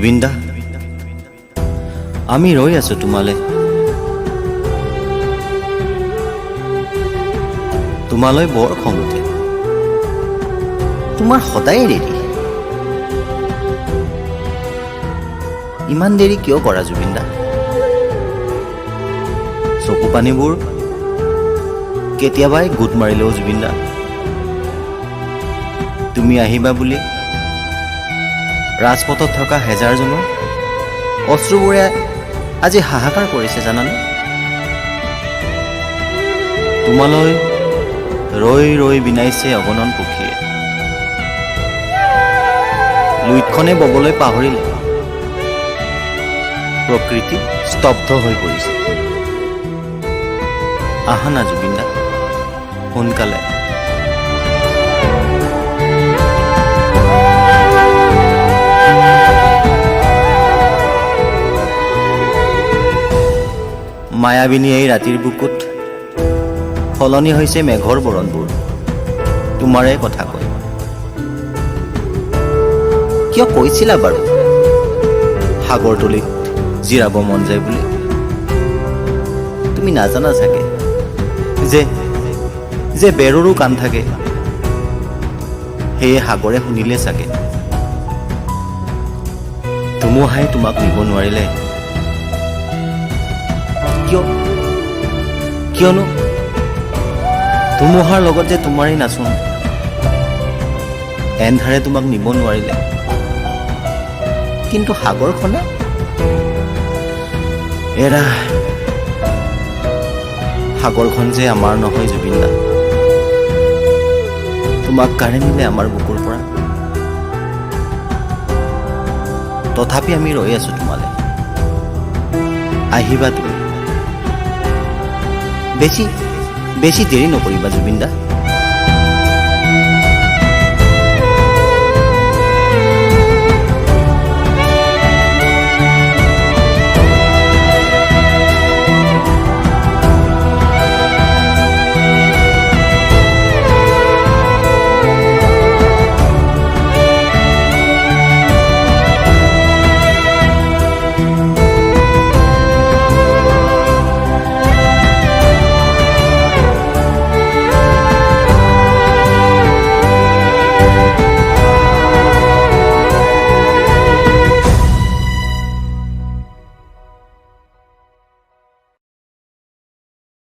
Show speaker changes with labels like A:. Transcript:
A: জুবিন দা, আমি ৰৈ আছো তোমালে। তোমালৈ বৰ খং উঠে, তোমাৰ সদায় দেৰি। ইমান দেৰি কিয় কৰা জুবিন দা? চকু পানীবোৰ কেতিয়াবাই গোট মাৰিলেও জুবিন দা, তুমি আহিবা বুলি ৰাজপথত থকা হেজাৰজনৰ অশ্ৰুবোৰে আজি হাহাকাৰ কৰিছে জানানে? তোমালৈ ৰৈ ৰৈ বিনাইছে অগণন পক্ষীয়ে। লুইতখনে ববলৈ পাহৰিলে, প্ৰকৃতি স্তব্ধ হৈ পৰিছে। আহা না জুবিন দা, সোনকালে। মায়াবিনী এই ৰাতিৰ বুকুত সলনি হৈছে মেঘৰ বৰণবোৰ, তোমাৰে কথা কৈ। কিয় কৈছিলা বাৰু সাগৰতলিত জিৰাব মন যায় বুলি? তুমি নাজানা চাগে যে বেৰৰো কাণ থাকে, সেয়ে সাগৰে শুনিলে চাগে। ধুমুহাই তোমাক নিব নোৱাৰিলে কিয়নো ধুমুহাৰ লগত যে তোমাৰেই নাচোন। এন্ধাৰে তোমাক নিব নোৱাৰিলে, কিন্তু সাগৰখনে এৰা। সাগৰখন যে আমাৰ নহয় জুবিন দা, তোমাক কাঢ়ি নিলে আমাৰ বুকুৰ পৰা। তথাপি আমি ৰৈ আছো তোমালে, আহিবা তুমি। বেছি দেৰি নকৰিবা জুবিন দা।